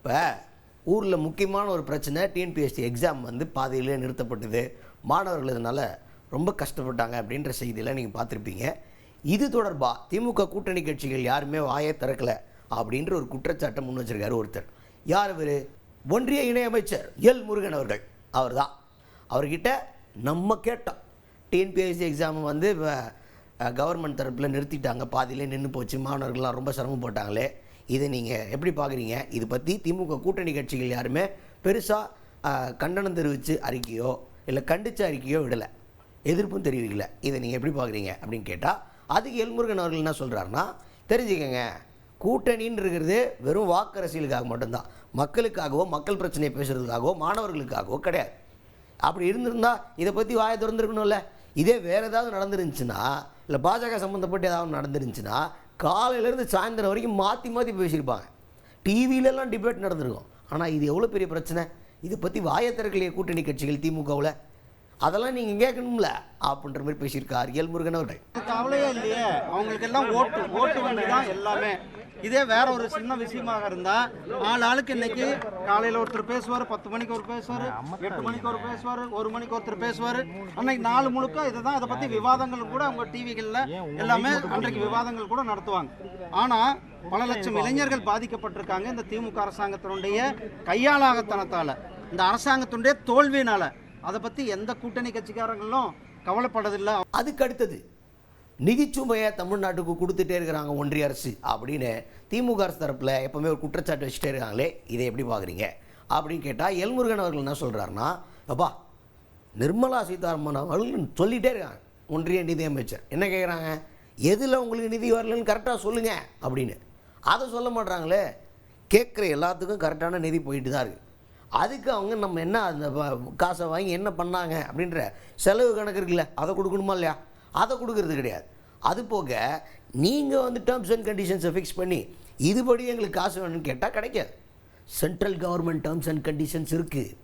இப்போ ஊரில் முக்கியமான ஒரு பிரச்சனை, டிஎன்பிஎஸ்சி எக்ஸாம் வந்து பாதியிலே நிறுத்தப்பட்டது, மாணவர்கள் இதனால் ரொம்ப கஷ்டப்பட்டாங்க அப்படின்ற செய்தியெல்லாம் நீங்கள் பார்த்துருப்பீங்க. இது தொடர்பாக திமுக கூட்டணி கட்சிகள் யாருமே வாயை திறக்கலை அப்படின்ற ஒரு குற்றச்சாட்டை முன் வச்சிருக்காரு ஒருத்தர். யார் இவர்? ஒன்றிய இணையமைச்சர் எல் முருகன் அவர்கள். அவர் தான். அவர்கிட்ட நம்ம கேட்டோம், டிஎன்பிஎஸ்சி எக்ஸாம் வந்து கவர்மெண்ட் தரப்பில் நிறுத்திட்டாங்க, பாதியிலே நின்று போச்சு, மாணவர்கள்லாம் ரொம்ப சிரமப்பட்டாங்களே, இதை நீங்கள் எப்படி பார்க்குறீங்க? இது பற்றி திமுக கூட்டணி கட்சிகள் யாருமே பெருசாக கண்டனம் தெரிவித்து அறிக்கையோ இல்லை கண்டித்த அறிக்கையோ விடலை, எதிர்ப்பும் தெரிவிக்கலை. இதை நீங்கள் எப்படி பார்க்குறீங்க அப்படின்னு கேட்டால், அதுக்கு எல்முருகன் அவர்கள் என்ன சொல்கிறாருன்னா, தெரிஞ்சுக்கங்க, கூட்டணின்னு இருக்கிறது வெறும் வாக்கு அரசியலுக்காக மட்டும்தான், மக்களுக்காகவோ மக்கள் பிரச்சனையை பேசுகிறதுக்காகவோ மாணவர்களுக்காகவோ கிடையாது. அப்படி இருந்திருந்தால் இதை பற்றி வாயை திறந்துருக்கணும்ல. இதே வேறு ஏதாவது நடந்துருந்துச்சுன்னா, இல்லை பாஜக சம்மந்தப்பட்டு ஏதாவது நடந்துருந்துச்சுன்னா காலையிலேருந்து சாயந்தரம் வரைக்கும் மாற்றி மாற்றி பேசியிருப்பாங்க, டிவிலெலாம் டிபேட் நடந்திருக்கும். ஆனால் இது எவ்வளோ பெரிய பிரச்சனை, இதை பற்றி வாயை திறக்கலையே கூட்டணி கட்சிகள் திமுகவில், அதெல்லாம் நீங்கள் கேட்கணும்ல அப்படின்ற மாதிரி பேசியிருக்கார் எல் முருகன் அவர்கள். கவலையே இல்லையே, அவங்களுக்கு எல்லாம் ஓட்டு வண்டி தான் எல்லாமே. இதே வேற ஒரு சின்ன விஷயமாக இருந்தால் ஆளுக்கு இன்னைக்கு காலையில் ஒருத்தர் பேசுவார், 10 மணிக்கு ஒரு பேசுவார், 8 மணிக்கு ஒரு பேசுவார், 1 மணிக்கு ஒருத்தர் பேசுவார். அன்னைக்கு 4 முழுக்க இதை தான், அதை பற்றி விவாதங்கள் கூட அவங்க டிவிகளில் எல்லாமே அன்றைக்கு விவாதங்கள் கூட நடத்துவாங்க. ஆனால் பல லட்சம் இளைஞர்கள் பாதிக்கப்பட்டிருக்காங்க இந்த திமுக அரசாங்கத்தினுடைய கையாளாகத்தனத்தால், இந்த அரசாங்கத்தினுடைய தோல்வியினால். அதை பற்றி எந்த கூட்டணி கட்சிக்காரங்களும் கவலைப்படதில்லை. அதுக்கு அடுத்தது நிதிச்சுமையை தமிழ்நாட்டுக்கு கொடுத்துட்டே இருக்கிறாங்க ஒன்றிய அரசு அப்படின்னு திமுக அரசு தரப்பில் எப்போவுமே ஒரு குற்றச்சாட்டு வச்சுட்டே இருக்காங்களே, இதை எப்படி பார்க்குறீங்க அப்படின்னு கேட்டால் எல்முருகன் அவர்கள் என்ன சொல்கிறாருன்னா, அப்பா நிர்மலா சீதாராமன் அவர்கள் சொல்லிகிட்டே இருக்காங்க, ஒன்றிய நிதியமைச்சர் என்ன கேட்குறாங்க, எதில் உங்களுக்கு நிதி வரலன்னு கரெக்டாக சொல்லுங்கள் அப்படின்னு. அதை சொல்ல மாட்டாங்களே, கேட்குற எல்லாத்துக்கும் கரெக்டான நிதி போயிட்டு தான் இருக்குது. அதுக்கு அவங்க நம்ம என்ன அந்த காசை வாங்கி என்ன பண்ணாங்க அப்படின்ற செலவு கணக்கு இருக்குல்ல, அதை கொடுக்கணுமா இல்லையா, அதை கொடுக்கறது கிடையாது. அது போக நீங்கள் வந்து டேர்ம்ஸ் அண்ட் கண்டிஷன்ஸை ஃபிக்ஸ் பண்ணி இதுபடி எங்களுக்கு காசு வேணும்னு கேட்டால் கிடைக்காது. Central government terms and conditions இருக்குது,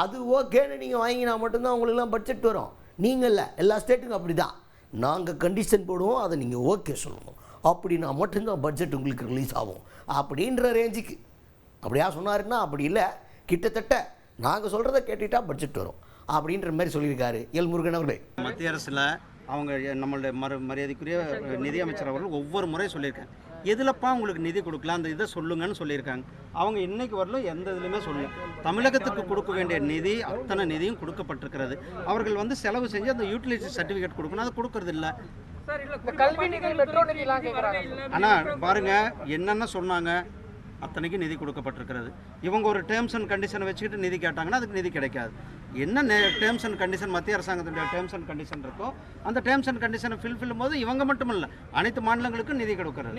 அது ஓகேன்னு நீங்கள் வாங்கினா மட்டும்தான் உங்களுக்குலாம் பட்ஜெட் வரும். நீங்கள் இல்லை, எல்லா ஸ்டேட்டுக்கும் அப்படி தான். நாங்கள் கண்டிஷன் போடுவோம், அதை நீங்கள் ஓகே சொல்லணும், அப்படின்னா மட்டும்தான் பட்ஜெட் உங்களுக்கு ரிலீஸ் ஆகும் அப்படின்ற ரேஞ்சுக்கு. அப்படியா சொன்னாருன்னா அப்படி இல்லை, கிட்டத்தட்ட நாங்கள் சொல்கிறத கேட்டுட்டா பட்ஜெட் வரும் அப்படின்ற மாதிரி சொல்லியிருக்காரு எல் முருகன் அவர்களே. மத்திய அரசில் அவங்க நம்மளுடைய மரியாதைக்குரிய நிதியமைச்சர் அவர்கள் ஒவ்வொரு முறை சொல்லியிருக்காங்க, எதுலப்பா உங்களுக்கு நிதி கொடுக்கலாம் அந்த இதை சொல்லுங்கன்னு சொல்லியிருக்காங்க. அவங்க இன்னைக்கு வரலும் எந்த இதுலையுமே சொல்லல. தமிழகத்துக்கு கொடுக்க வேண்டிய நிதி அத்தனை நிதியும் கொடுக்கப்பட்டிருக்கிறது. அவர்கள் வந்து செலவு செஞ்சு அந்த யூட்டிலிட்டி சர்டிஃபிகேட் கொடுக்கணும், அதை கொடுக்கறது இல்லை. ஆனால் பாருங்க என்னென்ன சொன்னாங்க, அத்தனைக்கு நிதி கொடுக்கப்பட்டிருக்கிறது. இவங்க ஒரு டேர்ம்ஸ் அண்ட் கண்டிஷனை வச்சுக்கிட்டு நிதி கேட்டாங்கன்னா அதுக்கு நிதி கிடைக்காது. என்ன டேர்ம்ஸ் அண்ட் கண்டிஷன் மத்திய அரசாங்கத்தினுடைய டேர்ம்ஸ் அண்ட் கண்டிஷன் இருக்கோ அந்த டேர்ம்ஸ் அண்ட் கண்டிஷனை ஃபில்ஃபில்லும் போது இவங்க மட்டும் இல்லை, அனைத்து மாநிலங்களுக்கும் நிதி கொடுக்கிறது.